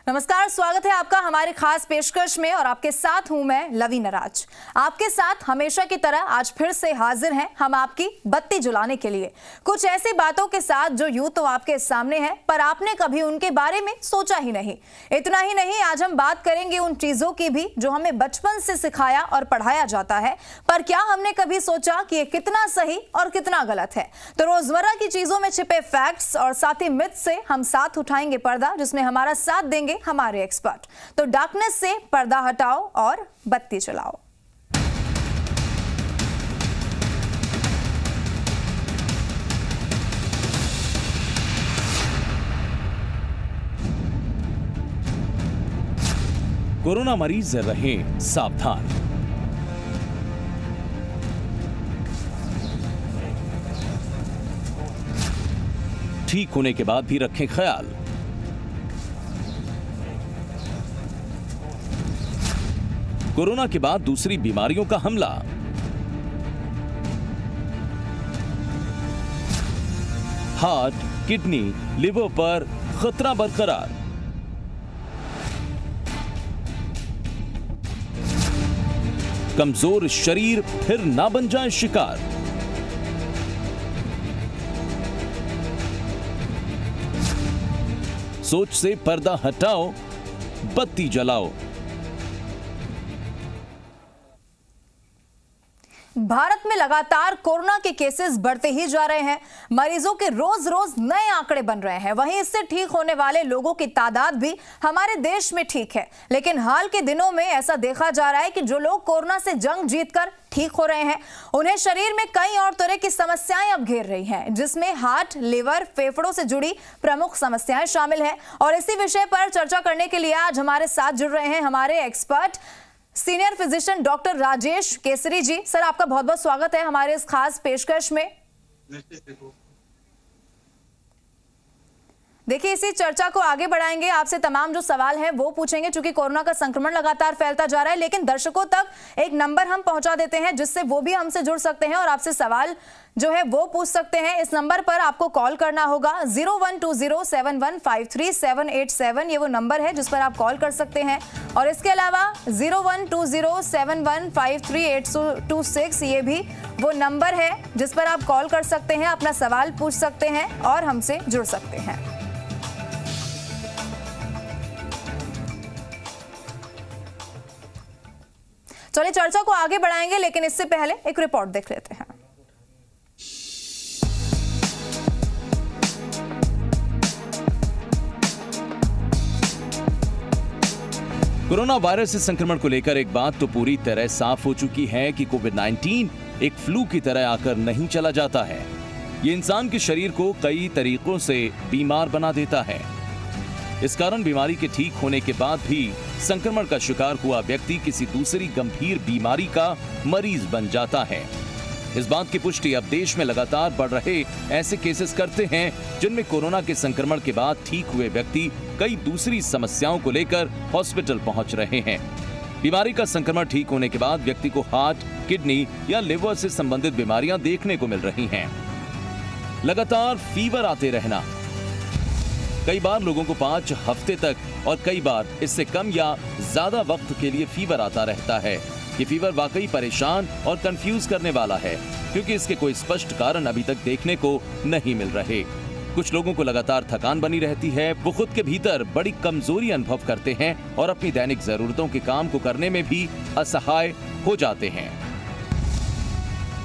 नमस्कार, स्वागत है आपका हमारे खास पेशकश में और आपके साथ हूं मैं लवी नराज। आपके साथ हमेशा की तरह आज फिर से हाजिर हैं हम आपकी बत्ती जलाने के लिए कुछ ऐसी बातों के साथ जो यूं तो आपके सामने है पर आपने कभी उनके बारे में सोचा ही नहीं। इतना ही नहीं, आज हम बात करेंगे उन चीजों की भी जो हमें बचपन से सिखाया और पढ़ाया जाता है, पर क्या हमने कभी सोचा कि ये कितना सही और कितना गलत है। तो रोजमर्रा की चीजों में छिपे फैक्ट्स और साथ ही मिथ से हम साथ उठाएंगे पर्दा, जिसमें हमारा साथ देंगे हमारे एक्सपर्ट। तो डार्कनेस से पर्दा हटाओ और बत्ती जलाओ। कोरोना मरीज रहें सावधान। ठीक होने के बाद भी रखें ख्याल। कोरोना के बाद दूसरी बीमारियों का हमला। हार्ट, किडनी, लिवर पर खतरा बरकरार। कमजोर शरीर फिर ना बन जाए शिकार। सोच से पर्दा हटाओ, बत्ती जलाओ। भारत में लगातार कोरोना के केसेस बढ़ते ही जा रहे हैं। मरीजों के रोज रोज नए आंकड़े बन रहे हैं। वहीं इससे ठीक होने वाले लोगों की तादाद भी हमारे देश में ठीक है। लेकिन हाल के दिनों में ऐसा देखा जा रहा है कि जो लोग कोरोना से जंग जीतकर ठीक हो रहे हैं, उन्हें शरीर में कई और तरह की समस्याएं अब घेर रही हैं, जिसमें हार्ट, लिवर, फेफड़ों से जुड़ी प्रमुख समस्याएं शामिल हैं। और इसी विषय पर चर्चा करने के लिए आज हमारे साथ जुड़ रहे हैं हमारे expert senior physician doctor Rajesh Kesari ji. Sir, आपका बहुत बहुत स्वागत है हमारे इस खास पेशकश में। देखिए, इसी चर्चा को आगे बढ़ाएंगे, आपसे तमाम जो सवाल हैं वो पूछेंगे, क्योंकि कोरोना का संक्रमण लगातार फैलता जा रहा है। लेकिन दर्शकों तक एक नंबर हम पहुंचा देते हैं जिससे वो भी हमसे जुड़ सकते हैं और आपसे सवाल जो है वो पूछ सकते हैं। इस नंबर पर आपको कॉल करना होगा 012071538787। ये वो नंबर है जिस पर आप कॉल कर सकते हैं। और इसके अलावा 012071538626 ये भी वो नंबर है जिस पर आप कॉल कर सकते हैं, अपना सवाल पूछ सकते हैं और हमसे जुड़ सकते हैं। चलिए चर्चा को आगे बढ़ाएंगे, लेकिन इससे पहले एक रिपोर्ट देख लेते हैं। कोरोना वायरस से संक्रमण को लेकर एक बात तो पूरी तरह साफ हो चुकी है कि कोविड-19 एक फ्लू की तरह आकर नहीं चला जाता है। ये इंसान के शरीर को कई तरीकों से बीमार बना देता है। इस कारण बीमारी के ठीक होने के बाद भी संक्रमण का शिकार हुआ व्यक्ति किसी दूसरी गंभीर बीमारी का मरीज बन जाता है। इस बात की पुष्टि अब देश में लगातार बढ़ रहे ऐसे केसेस करते हैं जिनमें कोरोना के संक्रमण के बाद ठीक हुए व्यक्ति कई दूसरी समस्याओं को लेकर हॉस्पिटल पहुंच रहे हैं। बीमारी का संक्रमण ठीक होने के बाद व्यक्ति को हार्ट, किडनी या लिवर से संबंधित बीमारियां देखने को मिल रही हैं। लगातार फीवर आते रहना, कई बार लोगों को 5 हफ्ते तक और कई बार इससे कम या ज्यादा वक्त के लिए फीवर आता रहता है। ये फीवर वाकई परेशान और कंफ्यूज करने वाला है, क्योंकि इसके कोई स्पष्ट कारण अभी तक देखने को नहीं मिल रहे। कुछ लोगों को लगातार थकान बनी रहती है, वो खुद के भीतर बड़ी कमजोरी अनुभव करते हैं और अपनी दैनिक जरूरतों के काम को करने में भी असहाय हो जाते हैं।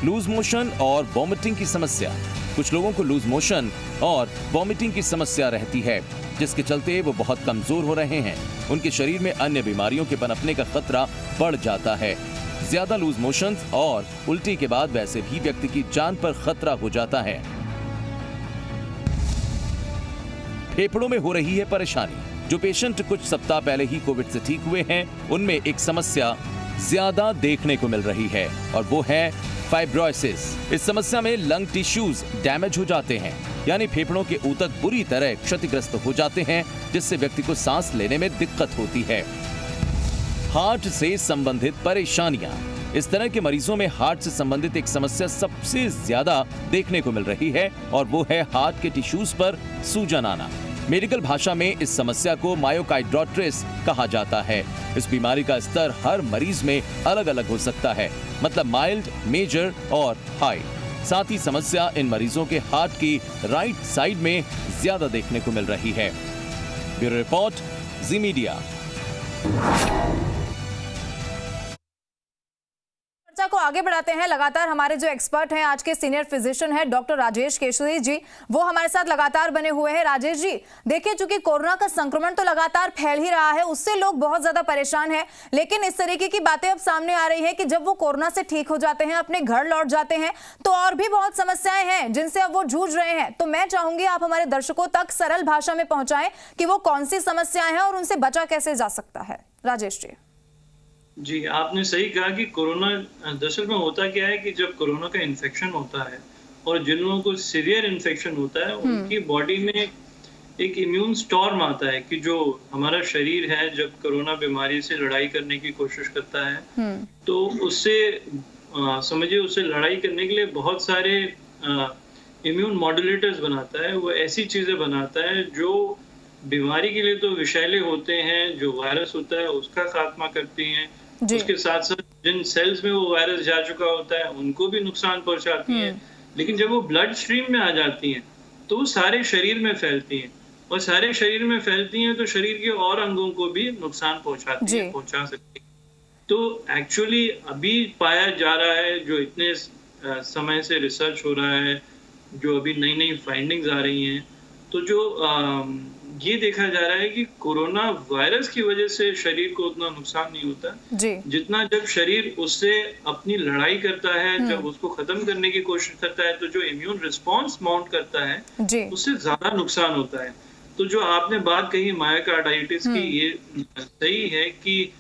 लूज मोशन और वॉमिटिंग की समस्या, कुछ लोगों को लूज मोशन और वॉमिटिंग की समस्या रहती है, जिसके चलते वो बहुत कमजोर हो रहे हैं। उनके शरीर में अन्य बीमारियों के पनपने का खतरा बढ़ जाता है। ज्यादा लूज मोशंस और उल्टी के बाद वैसे भी व्यक्ति की जान पर खतरा हो जाता है। फेफड़ों में हो रही है परेशानी। जो पेशेंट कुछ सप्ताह पहले ही कोविड से ठीक हुए हैं, उनमें एक समस्या ज्यादा देखने को मिल रही है और वो है फाइब्रोसिस। इस समस्या में लंग टिश्यूज डैमेज हो जाते हैं, यानी फेफड़ों के ऊतक बुरी तरह क्षतिग्रस्त हो जाते हैं, जिससे व्यक्ति को सांस लेने में दिक्कत होती है। हार्ट से संबंधित परेशानियां, इस तरह के मरीजों में हार्ट से संबंधित एक समस्या सबसे ज्यादा देखने को मिल रही है और वो है हार्ट के टिश्यूज पर सूजन आना। मेडिकल भाषा में इस समस्या को मायोकार्डियोट्रिस कहा जाता है। इस बीमारी का स्तर हर मरीज में अलग अलग हो सकता है, मतलब माइल्ड, मेजर और हाई। साथ ही समस्या इन मरीजों के हार्ट की राइट साइड में ज्यादा देखने को मिल रही है। ब्यूरो रिपोर्ट, जी मीडिया। चर्चा को आगे बढ़ाते हैं। लगातार हमारे जो एक्सपर्ट हैं, आज के सीनियर फिजिशियन हैं डॉक्टर राजेश केशरी जी, वो हमारे साथ लगातार बने हुए हैं। राजेश जी, देखिए, चूंकि कोरोना का संक्रमण तो लगातार फैल ही रहा है, उससे लोग बहुत ज्यादा परेशान हैं, लेकिन इस तरीके की बातें अब सामने आ रही है कि जब वो कोरोना से ठीक हो जाते हैं, अपने घर लौट जाते हैं, तो और भी बहुत समस्याएं हैं जिनसे अब वो जूझ रहे हैं। तो मैं चाहूंगी आप हमारे दर्शकों तक सरल भाषा में पहुंचाएं कि वो कौन सी समस्याएं हैं और उनसे बचा कैसे जा सकता है। राजेश जी। जी, आपने सही कहा कि कोरोना दरअसल में होता क्या है कि जब कोरोना का इन्फेक्शन होता है और जिन लोगों को सीवियर इन्फेक्शन होता है, उनकी बॉडी में एक इम्यून स्टॉर्म आता है कि जो हमारा शरीर है जब कोरोना बीमारी से लड़ाई करने की कोशिश करता है, तो उससे समझिए उससे लड़ाई करने के लिए बहुत सारे इम्यून मॉड्यूलेटर्स बनाता है। वो ऐसी चीजें बनाता है जो बीमारी के लिए तो विषैले होते हैं, जो वायरस होता है उसका खात्मा करती हैं, उसके साथ साथ जिन सेल्स में वो वायरस जा चुका होता है उनको भी नुकसान पहुंचाती हैं। लेकिन जब वो ब्लड स्ट्रीम में आ जाती हैं तो वो सारे शरीर में फैलती हैं, और सारे शरीर में फैलती हैं तो शरीर के और अंगों को भी नुकसान पहुंचा सकती है। तो एक्चुअली अभी पाया जा रहा है, जो इतने समय से रिसर्च हो रहा है, जो अभी नई नई फाइंडिंग्स आ रही हैं, तो जो ये देखा जा रहा है कि कोरोना वायरस की वजह से शरीर को उतना नुकसान नहीं होता जितना जब शरीर उससे अपनी लड़ाई करता है, जब उसको खत्म करने की कोशिश करता है, तो जो इम्यून रिस्पॉन्स माउंट करता है उससे ज्यादा नुकसान होता है। तो जो आपने बात कही मायोकार्डाइटिस की, ये सही है कि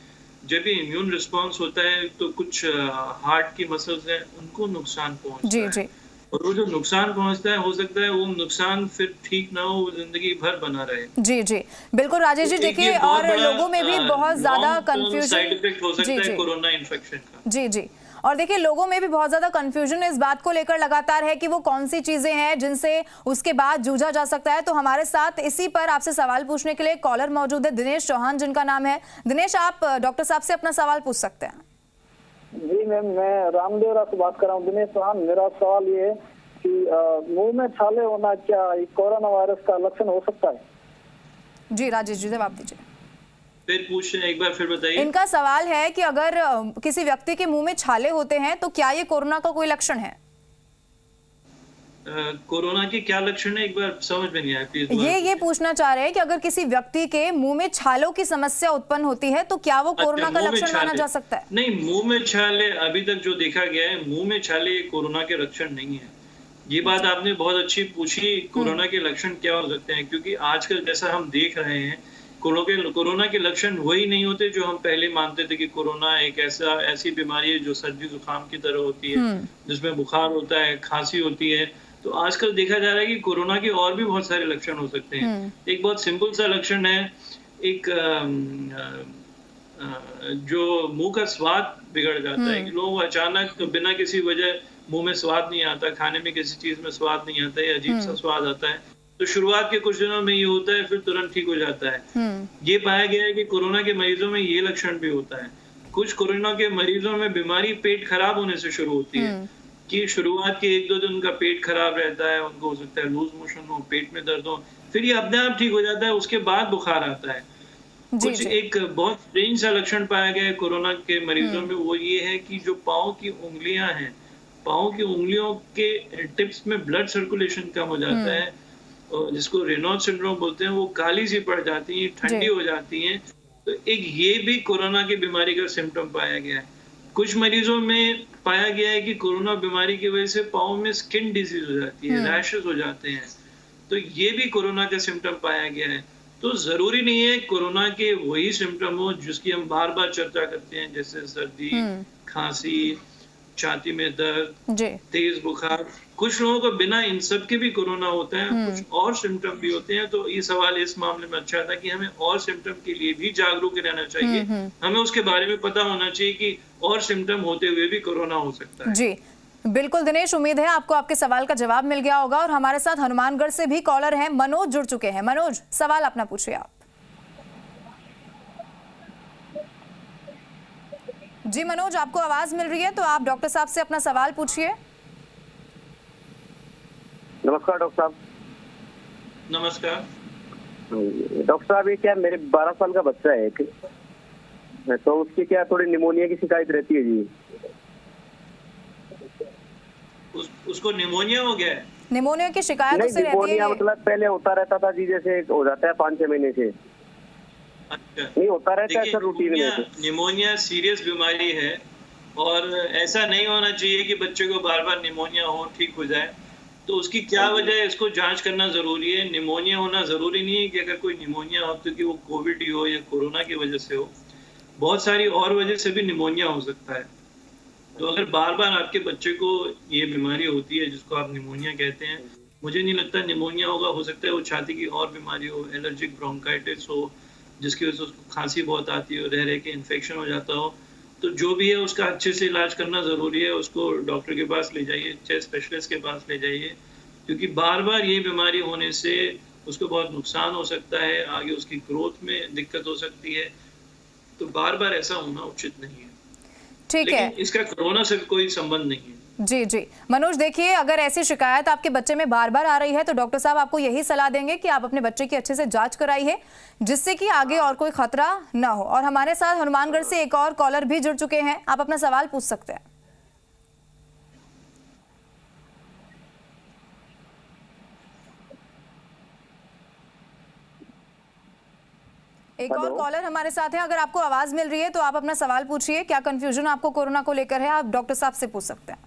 जब ये इम्यून रिस्पॉन्स होता है तो कुछ हार्ट की मसल्स हैं उनको नुकसान पहुंचता है, और वो जो नुकसान पहुंचता है, हो सकता है वो नुकसान फिर ठीक ना हो, जिंदगी भर बना रहे। जी जी, बिल्कुल राजेश जी। देखिए, और लोगों में भी बहुत ज्यादा कंफ्यूजन, साइड इफेक्ट हो सकता है कोरोना इन्फेक्शन का। जी जी, और देखिए लोगों में भी बहुत ज्यादा कंफ्यूजन इस बात को लेकर लगातार है कि वो कौन सी चीजें हैं जिनसे उसके बाद जूझा जा सकता है। तो हमारे साथ इसी पर आपसे सवाल पूछने के लिए कॉलर मौजूद है, दिनेश चौहान जिनका नाम है। दिनेश, आप डॉक्टर साहब से अपना सवाल पूछ सकते हैं। जी मैम, मैं रामदेवरा से बात कर रहा हूँ। दिनेश चौहान, मेरा सवाल ये है कि मुंह में छाले होना क्या कोरोना वायरस का लक्षण हो सकता है? जी राजेश जी, जवाब दीजिए। फिर पूछ एक बार फिर बताइए। इनका सवाल है कि अगर किसी व्यक्ति के मुंह में छाले होते हैं तो क्या ये कोरोना का कोई लक्षण है? कोरोना के क्या लक्षण है, एक बार समझ में नहीं आया प्लीज। ये पूछना चाह रहे हैं कि अगर किसी व्यक्ति के मुंह में छालों की समस्या उत्पन्न होती है तो क्या वो कोरोना का लक्षण माना जा सकता है? नहीं, मुंह में छाले अभी तक जो देखा गया है, मुंह में छाले कोरोना के लक्षण नहीं है। ये बात आपने बहुत अच्छी पूछी, कोरोना के लक्षण क्या हो सकते हैं, क्योंकि आजकल जैसा हम देख रहे हैं कोरोना के लक्षण वही नहीं होते जो हम पहले मानते थे कि कोरोना एक ऐसी बीमारी है जो सर्दी जुकाम की तरह होती है, जिसमें बुखार होता है, खांसी होती है। तो आजकल देखा जा रहा है कि कोरोना के और भी बहुत सारे लक्षण हो सकते हैं। एक बहुत सिंपल सा लक्षण है, एक जो मुंह का स्वाद बिगड़ जाता है कि लोग अचानक बिना किसी वजह मुंह में स्वाद नहीं आता, खाने में किसी चीज में स्वाद नहीं आता है, अजीब सा स्वाद आता है। तो शुरुआत के कुछ दिनों में ये होता है, फिर तुरंत ठीक हो जाता है। ये पाया गया है कि कोरोना के मरीजों में ये लक्षण भी होता है। कुछ कोरोना के मरीजों में बीमारी पेट खराब होने से शुरू होती है कि शुरुआत के 1-2 दिन उनका पेट खराब रहता है, उनको हो सकता है लूज मोशन हो, पेट में दर्द हो, फिर ये अपने आप ठीक हो जाता है, उसके बाद बुखार आता है। कुछ एक बहुत स्ट्रेंज सा लक्षण पाया गया है कोरोना के मरीजों में, वो ये है कि जो पाँव की उंगलियां हैं, पाँव की उंगलियों के टिप्स में ब्लड सर्कुलेशन कम हो जाता है, जिसको रेनॉल्ड सिंड्रोम बोलते हैं, वो काली सी पड़ जाती हैं, ठंडी हो जाती हैं। तो एक ये भी कोरोना की बीमारी का सिम्टम पाया गया है। कुछ मरीजों में पाया गया है कि कोरोना बीमारी की वजह से पाँव में स्किन डिजीज हो जाती है, रैशेस हो जाते हैं, तो ये भी कोरोना का सिम्टम पाया गया है। तो जरूरी नहीं है कोरोना के वही सिम्टम हो जिसकी हम बार बार चर्चा करते हैं, जैसे सर्दी, खांसी, छाती में दर्द, तेज बुखार। कुछ लोगों को बिना इन सब के भी कोरोना होता है, कुछ और सिम्टम भी होते हैं। तो ये सवाल इस मामले में अच्छा था कि हमें और सिम्टम के लिए भी जागरूक रहना चाहिए, हमें उसके बारे में पता होना चाहिए कि और सिम्टम होते हुए भी कोरोना हो सकता है। जी, बिल्कुल दिनेश, उम्मीद है आपको आपके सवाल का जवाब मिल गया होगा। और हमारे साथ हनुमानगढ़ से भी कॉलर हैं, मनोज जुड़ चुके हैं। मनोज, सवाल अपना पूछिए आप। जी मनोज, आपको आवाज मिल रही है तो आप डॉक्टर साहब से अपना सवाल पूछिए। नमस्कार डॉक्टर साहब। नमस्कार डॉक्टर साहब, ये क्या मेरे 12 साल का बच्चा है एक, तो उसकी क्या थोड़ी निमोनिया की शिकायत रहती है जी। उसको निमोनिया हो गया है? निमोनिया की शिकायत नहीं, उससे रहती निमोनिया है? मतलब पहले होता रहता था जी, जैसे हो जाता है 5-6 महीने से। अच्छा, नहीं होता रहता है सर रूटीन में। निमोनिया सीरियस बीमारी है और ऐसा नहीं होना चाहिए कि बच्चे को बार बार निमोनिया हो, ठीक हो जाए। तो उसकी क्या वजह है, इसको जांच करना जरूरी है। निमोनिया होना जरूरी नहीं है कि अगर कोई निमोनिया हो तो कि वो कोविड ही हो या कोरोना की वजह से हो, बहुत सारी और वजह से भी निमोनिया हो सकता है। तो अगर बार बार आपके बच्चे को ये बीमारी होती है जिसको आप निमोनिया कहते हैं, मुझे नहीं लगता निमोनिया होगा। हो सकता है वो छाती की और बीमारी हो, एलर्जिक ब्रोंकाइटिस हो जिसकी वजह से उसको खांसी बहुत आती हो, रह के इन्फेक्शन हो जाता हो। तो जो भी है उसका अच्छे से इलाज करना ज़रूरी है। उसको डॉक्टर के पास ले जाइए, चेस्ट स्पेशलिस्ट के पास ले जाइए, क्योंकि बार बार ये बीमारी होने से उसको बहुत नुकसान हो सकता है, आगे उसकी ग्रोथ में दिक्कत हो सकती है। तो बार बार ऐसा होना उचित नहीं है। ठीक है, लेकिन इसका कोरोना से कोई संबंध नहीं है। जी जी मनोज, देखिए अगर ऐसी शिकायत आपके बच्चे में बार बार आ रही है तो डॉक्टर साहब आपको यही सलाह देंगे कि आप अपने बच्चे की अच्छे से जांच कराइए, जिससे कि आगे और कोई खतरा ना हो। और हमारे साथ हनुमानगढ़ से एक और कॉलर भी जुड़ चुके हैं, आप अपना सवाल पूछ सकते हैं। एक और कॉलर हमारे साथ है, अगर आपको आवाज मिल रही है तो आप अपना सवाल पूछिए। क्या कंफ्यूजन आपको कोरोना को लेकर है, आप डॉक्टर साहब से पूछ सकते हैं।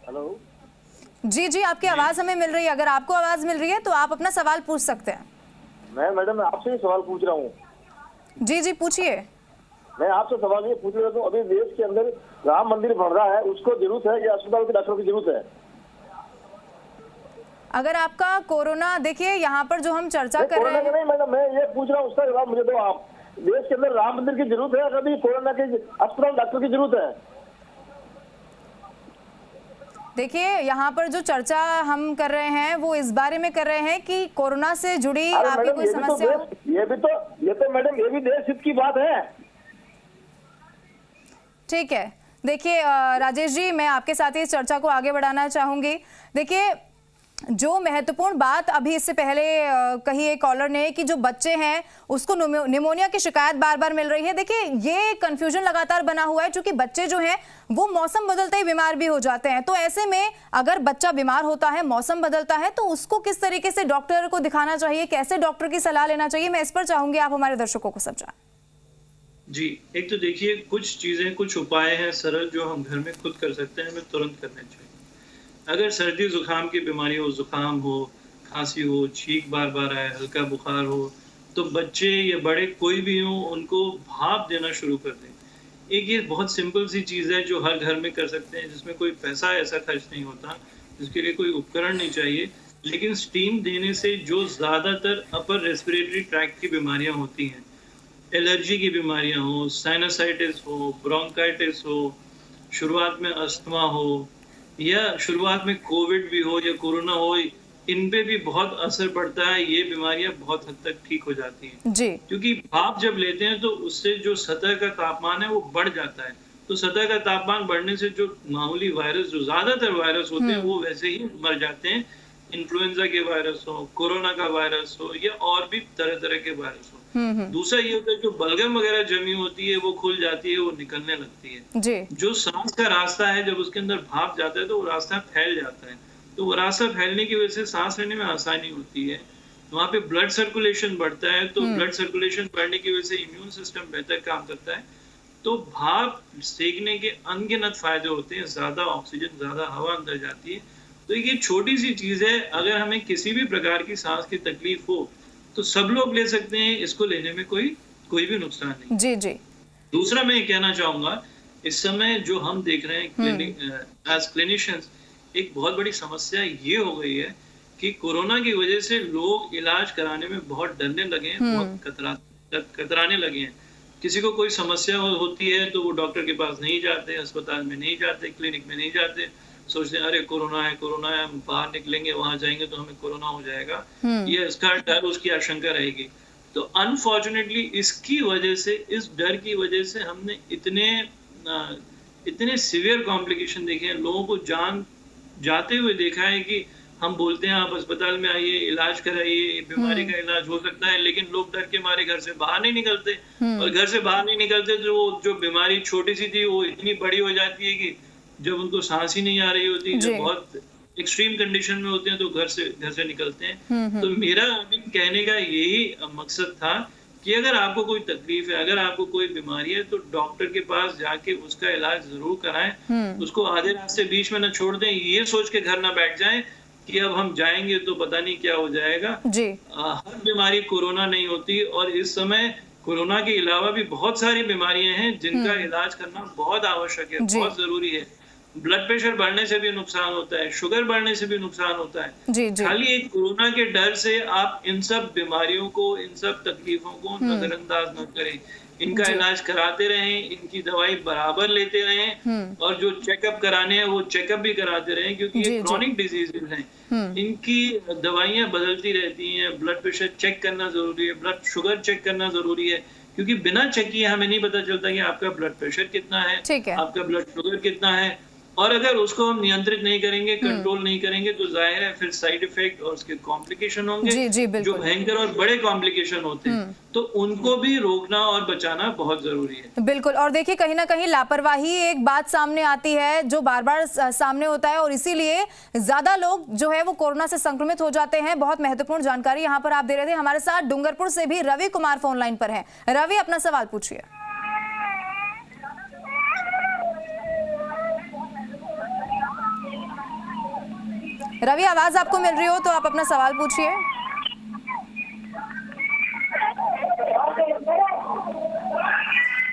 हेलो जी जी, आपकी आवाज हमें मिल रही है। अगर आपको आवाज मिल रही है तो आप अपना सवाल पूछ सकते हैं। मैं मैडम आपसे सवाल पूछ रहा हूँ। जी जी पूछिए। मैं आपसे सवाल ये पूछ रहा हूँ, अभी देश के अंदर राम मंदिर बन रहा है, उसको जरूरत है या अस्पताल के डॉक्टर की जरूरत है? अगर आपका कोरोना, देखिए यहाँ पर जो हम चर्चा कर रहे हैं, नहीं मैडम, मैं ये पूछ रहा हूँ, उसका जवाब मुझे दो आप। देश के अंदर राम मंदिर की जरूरत है, कभी कोरोना के अस्पताल डॉक्टर की जरूरत है? देखिए यहाँ पर जो चर्चा हम कर रहे हैं वो इस बारे में कर रहे हैं कि कोरोना से जुड़ी आपकी कोई समस्या। ये तो मैडम ये भी देश हित की बात है। ठीक है, देखिए राजेश जी, मैं आपके साथ ही इस चर्चा को आगे बढ़ाना चाहूंगी। देखिए जो महत्वपूर्ण बात अभी इससे पहले कही एक कॉलर ने कि जो बच्चे हैं उसको निमोनिया की शिकायत बार बार मिल रही है। देखिए ये कंफ्यूजन लगातार बना हुआ है, क्योंकि बच्चे जो हैं वो मौसम बदलते ही बीमार भी हो जाते हैं। तो ऐसे में अगर बच्चा बीमार होता है, मौसम बदलता है, तो उसको किस तरीके से डॉक्टर को दिखाना चाहिए, कैसे डॉक्टर की सलाह लेना चाहिए, मैं इस पर चाहूंगी आप हमारे दर्शकों को समझाएं। जी, एक तो देखिए कुछ चीजें, कुछ उपाय हैं सरल जो हम घर में खुद कर सकते हैं, हमें तुरंत करने चाहिए। अगर सर्दी जुकाम की बीमारी हो, जुकाम हो, खांसी हो, छींक बार बार आए, हल्का बुखार हो, तो बच्चे या बड़े कोई भी हो उनको भाप देना शुरू कर दें। एक ये बहुत सिंपल सी चीज़ है जो हर घर में कर सकते हैं, जिसमें कोई पैसा ऐसा खर्च नहीं होता, जिसके लिए कोई उपकरण नहीं चाहिए। लेकिन स्टीम देने से जो ज़्यादातर अपर रेस्पिरेटरी ट्रैक्ट की बीमारियाँ होती हैं, एलर्जी की बीमारियाँ हो, साइनसाइटिस हो, ब्रोंकाइटिस हो, शुरुआत में अस्थमा हो, या शुरुआत में कोविड भी हो या कोरोना हो, इन पे भी बहुत असर पड़ता है। ये बीमारियां बहुत हद तक ठीक हो जाती हैं जी, क्योंकि भाप जब लेते हैं तो उससे जो सतह का तापमान है वो बढ़ जाता है। तो सतह का तापमान बढ़ने से जो मामूली वायरस, जो ज्यादातर वायरस होते हैं, वो वैसे ही मर जाते हैं। इन्फ्लुएंजा के वायरस हो, कोरोना का वायरस हो, या और भी तरह तरह के वायरस हो। दूसरा ये होता है जो बलगम वगैरह जमी होती है वो खुल जाती है, वो निकलने लगती है। जी, जो सांस का रास्ता है, जब उसके अंदर भाप जाता है तो वो रास्ता फैल जाता है। तो वो रास्ता फैलने की वजह से सांस लेने में आसानी होती है, वहाँ पे ब्लड सर्कुलेशन बढ़ता है। तो ब्लड सर्कुलेशन बढ़ने की वजह से इम्यून सिस्टम बेहतर काम करता है। तो भाप सेकने के अनगिनत फायदे होते हैं, ज्यादा ऑक्सीजन, ज्यादा हवा अंदर जाती है। तो ये छोटी सी चीज है, अगर हमें किसी भी प्रकार की सांस की तकलीफ हो तो सब लोग ले सकते हैं, इसको लेने में कोई भी नुकसान नहीं। जी जी। दूसरा मैं ये कहना चाहूंगा, इस समय जो हम देख रहे हैं एज क्लिनिशियंस, एक बहुत बड़ी समस्या ये हो गई है कि कोरोना की वजह से लोग इलाज कराने में बहुत डरने लगे हैं, बहुत कतराने लगे हैं। किसी को कोई समस्या होती है तो वो डॉक्टर के पास नहीं जाते, अस्पताल में नहीं जाते, क्लिनिक में नहीं जाते, सोचते हैं अरे कोरोना है, हम बाहर निकलेंगे, वहां जाएंगे तो हमें कोरोना हो जाएगा, ये इसका डर, उसकी आशंका रहेगी। तो अनफॉर्चुनेटली इसकी वजह से, इस डर की वजह से हमने इतने सीवियर कॉम्प्लिकेशन देखे हैं, लोगों को जान जाते हुए देखा है कि हम बोलते हैं आप अस्पताल में आइए, इलाज कराइए, बीमारी का इलाज हो सकता है, लेकिन लोग डर के मारे घर से बाहर नहीं निकलते, और घर से बाहर नहीं निकलते तो वो जो बीमारी छोटी सी थी वो इतनी बड़ी हो जाती है कि जब उनको सांस ही नहीं आ रही होती, जब बहुत एक्सट्रीम कंडीशन में होते हैं तो घर से निकलते हैं। तो मेरा कहने का यही मकसद था कि अगर आपको कोई तकलीफ है, अगर आपको कोई बीमारी है, तो डॉक्टर के पास जाके उसका इलाज जरूर कराएं, उसको आधे रास्ते बीच में न छोड़ दें, ये सोच के घर ना बैठ जाएं कि अब हम जाएंगे तो पता नहीं क्या हो जाएगा। हर बीमारी कोरोना नहीं होती, और इस समय कोरोना के अलावा भी बहुत सारी बीमारियां हैं जिनका इलाज करना बहुत आवश्यक है, बहुत जरूरी है। ब्लड प्रेशर बढ़ने से भी नुकसान होता है, शुगर बढ़ने से भी नुकसान होता है। खाली एक कोरोना के डर से आप इन सब बीमारियों को, इन सब तकलीफों को नजरअंदाज न करें, इनका इलाज कराते रहें, इनकी दवाई बराबर लेते रहें, और जो चेकअप कराने हैं वो चेकअप भी कराते रहें, क्योंकि ये क्रॉनिक डिजीजेज हैं, इनकी दवाइयां बदलती रहती हैं। ब्लड प्रेशर चेक करना जरूरी है, ब्लड शुगर चेक करना जरूरी है, क्योंकि बिना चेक किए हमें नहीं पता चलता कि आपका ब्लड प्रेशर कितना है, आपका ब्लड शुगर कितना है। और अगर उसको हम नियंत्रित नहीं करेंगे, कंट्रोल नहीं करेंगे, तो जाहिर है फिर साइड इफेक्ट और उसके कॉम्प्लिकेशन होंगे, जो भयंकर और बड़े कॉम्प्लिकेशन होते हैं, तो उनको भी रोकना और बचाना बहुत जरूरी है। बिल्कुल। और देखिए, कहीं ना कहीं लापरवाही एक बात सामने आती है जो बार बार सामने होता है, और इसीलिए ज्यादा लोग जो है वो कोरोना से संक्रमित हो जाते हैं। बहुत महत्वपूर्ण जानकारी यहाँ पर आप दे रहे थे। हमारे साथ डूंगरपुर से भी रवि कुमार फोन लाइन पर है। रवि, अपना सवाल पूछिए। रवि, आवाज आपको मिल रही हो तो आप अपना सवाल पूछिए।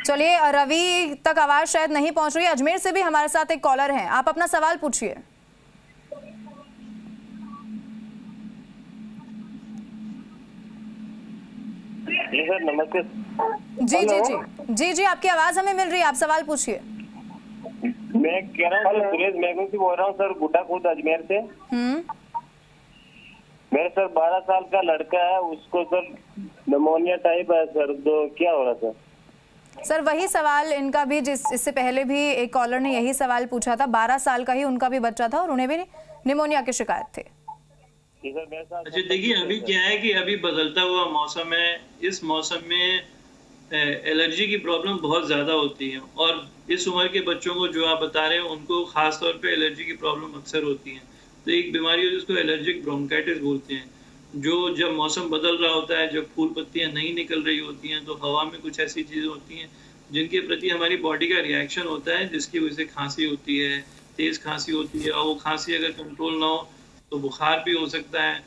चलिए, रवि तक आवाज शायद नहीं पहुंच रही है। अजमेर से भी हमारे साथ एक कॉलर हैं, आप अपना सवाल पूछिए। जी सर, नमस्ते। जी जी जी जी जी, आपकी आवाज हमें मिल रही है, आप सवाल पूछिए। मैं कह रहा हूँ सुरेश मैगुसी बोल रहा हूँ सर, गुड्डा खुर्द अजमेर से। मेरे सर 12 साल का लड़का है, उसको सर निमोनिया टाइप है सर, तो क्या हो रहा सर? सर वही सवाल इनका भी, इससे पहले भी एक कॉलर ने यही सवाल पूछा था। 12 साल का ही उनका भी बच्चा था और उन्हें भी निमोनिया की शिकायत थी। अच्छा देखिए, अभी क्या है कि अभी बदलता हुआ मौसम है, इस मौसम में एलर्जी की प्रॉब्लम बहुत ज्यादा होती है, और इस उम्र के बच्चों को जो आप बता रहे हैं उनको खास तौर पे एलर्जी की प्रॉब्लम अक्सर होती है। तो एक बीमारी है जिसको एलर्जिक ब्रोंकाइटिस बोलते हैं, जो जब मौसम बदल रहा होता है, जब फूल पत्तियां नहीं निकल रही होती हैं, तो हवा में कुछ ऐसी चीजें होती हैं जिनके प्रति हमारी बॉडी का रिएक्शन होता है, जिसकी वजह से खांसी होती है, तेज खांसी होती है, और वो खांसी अगर कंट्रोल ना हो तो बुखार भी हो सकता है।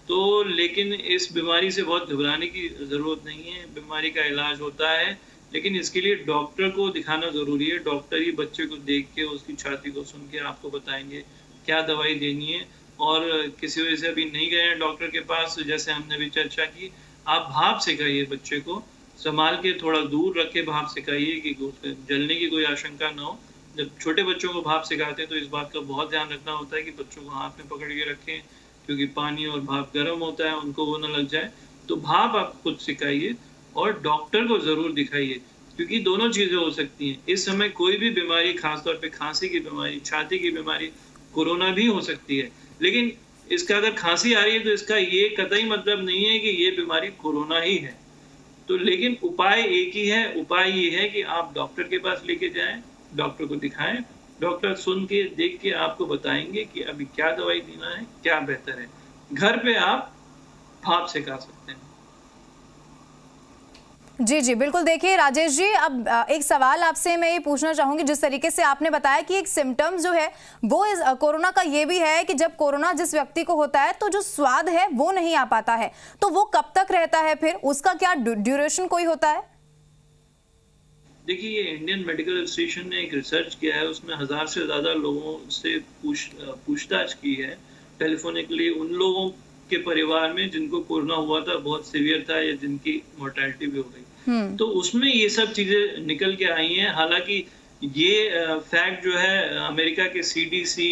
तो लेकिन इस बीमारी से बहुत घबराने की जरूरत नहीं है, बीमारी का इलाज होता है, लेकिन इसके लिए डॉक्टर को दिखाना जरूरी है। डॉक्टर ही बच्चे को देख के, उसकी छाती को सुन के आपको बताएंगे क्या दवाई देनी है। और किसी वजह से अभी नहीं गए हैं डॉक्टर के पास, जैसे हमने भी चर्चा की, आप भाप सिखाइए, बच्चे को संभाल के थोड़ा दूर रख के भाप सिखाइए कि जलने की कोई आशंका ना हो। जब छोटे बच्चों को भाप सिखाते हैं तो इस बात का बहुत ध्यान रखना होता है कि बच्चों को हाथ में पकड़ के रखें, क्योंकि पानी और भाप गर्म होता है, उनको वो न लग जाए। तो भाप आप खुद सिखाइए और डॉक्टर को जरूर दिखाइए, क्योंकि दोनों चीजें हो सकती हैं इस समय। कोई भी बीमारी, खासतौर पे खांसी की बीमारी, छाती की बीमारी, कोरोना भी हो सकती है, लेकिन इसका अगर खांसी आ रही है तो इसका ये कतई मतलब नहीं है कि ये बीमारी कोरोना ही है। तो लेकिन उपाय एक ही है, उपाय ये है कि आप डॉक्टर के पास लेके जाएं, डॉक्टर को दिखाएं, डॉक्टर सुन के देख के आपको बताएंगे कि अभी क्या दवाई देना है, क्या बेहतर है। घर पे आप भाप सिखा सकते हैं। जी जी बिल्कुल। देखिए राजेश जी, अब एक सवाल आपसे मैं ये पूछना चाहूंगी, जिस तरीके से आपने बताया कि एक सिम्टम्स जो है वो इस कोरोना का ये भी है कि जब कोरोना जिस व्यक्ति को होता है तो जो स्वाद है वो नहीं आ पाता है, तो वो कब तक रहता है, फिर उसका क्या ड्यूरेशन कोई होता है? देखिए, ये इंडियन मेडिकल एसोसिएशन ने एक रिसर्च किया है, उसमें 1000 से ज्यादा लोगों से पूछताछ की है टेलीफोनिकली, उन लोगों के परिवार में जिनको कोरोना हुआ था, बहुत सीवियर था, या जिनकी मोर्टेलिटी भी हो गई। तो उसमें ये सब चीजें निकल के आई हैं। हालांकि ये फैक्ट जो है अमेरिका के CDC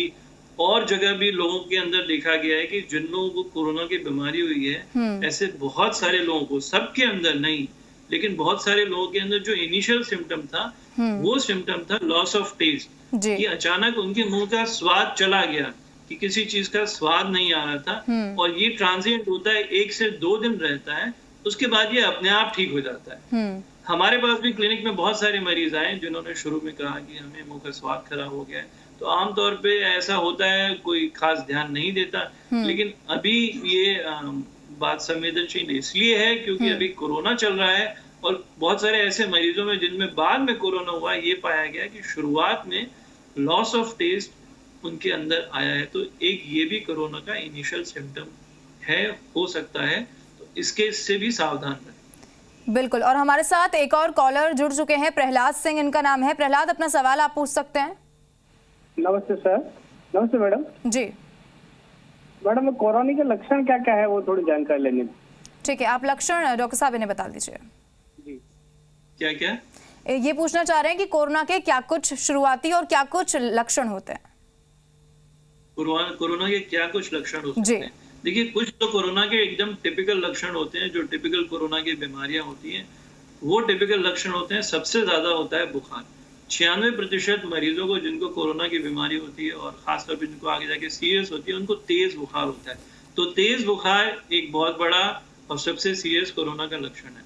और जगह भी लोगों के अंदर देखा गया है कि जिन लोगों को कोरोना की बीमारी हुई है, ऐसे बहुत सारे लोगों को, सबके अंदर नहीं लेकिन बहुत सारे लोगों के अंदर जो इनिशियल सिम्टम था वो सिम्टम था लॉस ऑफ टेस्ट, कि अचानक उनके मुंह का स्वाद चला गया, कि किसी चीज का स्वाद नहीं आ रहा था। और ये ट्रांजिएंट होता है, 1 से 2 दिन रहता है, उसके बाद ये अपने आप ठीक हो जाता है। हमारे पास भी क्लिनिक में बहुत सारे मरीज आए जिन्होंने शुरू में कहा कि हमें मुंह का स्वाद खराब हो गया है। तो आमतौर पे ऐसा होता है, कोई खास ध्यान नहीं देता, लेकिन अभी ये बात संवेदनशील इसलिए है क्योंकि अभी कोरोना चल रहा है और बहुत सारे ऐसे मरीजों में जिनमें बाद में कोरोना हुआ, ये पाया गया कि शुरुआत में लॉस ऑफ टेस्ट उनके अंदर आया है। तो एक ये भी कोरोना का इनिशियल सिम्टम है, हो सकता है, तो इससे भी सावधान रहें। बिल्कुल। और हमारे साथ एक और कॉलर जुड़ चुके हैं, प्रहलाद सिंह इनका नाम है। प्रहलाद, अपना सवाल आप पूछ सकते हैं। नमस्ते सर। नमस्ते मैडम जी। मैडम, कोरोना के लक्षण क्या क्या है वो थोड़ी जानकारी लेनी। ठीक है, आप लक्षण डॉक्टर साहब इन्हें बता दीजिए जी। क्या क्या ये पूछना चाह रहे हैं कि कोरोना के क्या कुछ शुरुआती और क्या कुछ लक्षण होते हैं। कोरोना के क्या कुछ लक्षण हो सकते हैं? देखिए, कुछ तो कोरोना के एकदम टिपिकल लक्षण होते हैं, जो टिपिकल कोरोना की बीमारियां होती हैं वो टिपिकल लक्षण होते हैं। सबसे ज्यादा होता है बुखार। 96% मरीजों को जिनको कोरोना की बीमारी होती है और खासतौर पर जिनको आगे जाके सीरियस होती है, उनको तेज बुखार होता है। तो तेज बुखार एक बहुत बड़ा और सबसे सीरियस कोरोना का लक्षण है।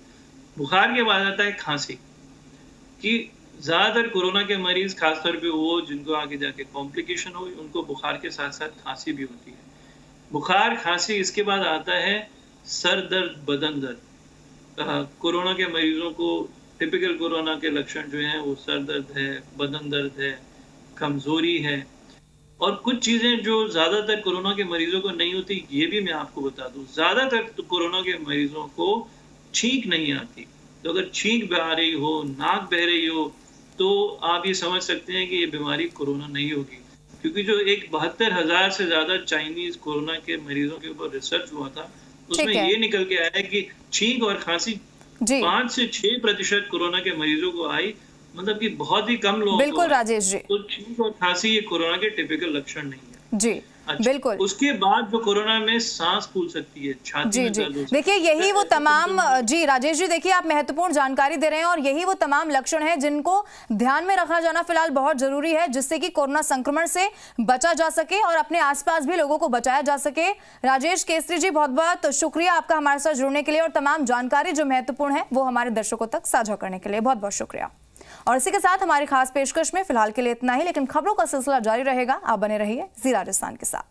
बुखार के बाद आता है खांसी, कि ज्यादातर कोरोना के मरीज, खासतौर पे वो जिनको आगे जाके कॉम्प्लिकेशन हो, उनको बुखार के साथ साथ खांसी भी होती है। बुखार, खांसी, इसके बाद आता है सर दर्द, बदन दर्द। कोरोना के मरीजों को टिपिकल कोरोना के लक्षण जो हैं वो सर दर्द है, बदन दर्द है, कमजोरी है। और कुछ चीजें जो ज्यादातर कोरोना के मरीजों को नहीं होती, ये भी मैं आपको बता दूं, ज्यादातर तो कोरोना के मरीजों को छींक नहीं आती। तो अगर छींक बह रही हो, नाक बह रही हो, तो आप ये समझ सकते हैं कि ये बीमारी कोरोना नहीं होगी। क्योंकि जो एक 72,000 से ज्यादा चाइनीज कोरोना के मरीजों के ऊपर रिसर्च हुआ था, उसमें ये निकल के आया कि छींक और खांसी 5 से 6% कोरोना के मरीजों को आई, मतलब कि बहुत ही कम लोगों बिल्कुल राजेश जी। तो छींक और खांसी ये कोरोना के टिपिकल लक्षण नहीं है जी। अच्छा, बिल्कुल। उसके बाद जो कोरोना में सांस फूल सकती है, छाती में दर्द हो सकती है। देखिए, यही वो तमाम जी राजेश जी, देखिए आप महत्वपूर्ण जानकारी दे रहे हैं और यही वो तमाम लक्षण हैं जिनको ध्यान में रखा जाना फिलहाल बहुत जरूरी है, जिससे कि कोरोना संक्रमण से बचा जा सके और अपने आसपास भी लोगों को बचाया जा सके। राजेश केसरी जी, बहुत बहुत शुक्रिया आपका हमारे साथ जुड़ने के लिए और तमाम जानकारी जो महत्वपूर्ण है वो हमारे दर्शकों तक साझा करने के लिए बहुत बहुत शुक्रिया। और इसी के साथ हमारी खास पेशकश में फिलहाल के लिए इतना ही, लेकिन खबरों का सिलसिला जारी रहेगा। आप बने रहिए जी राजस्थान के साथ।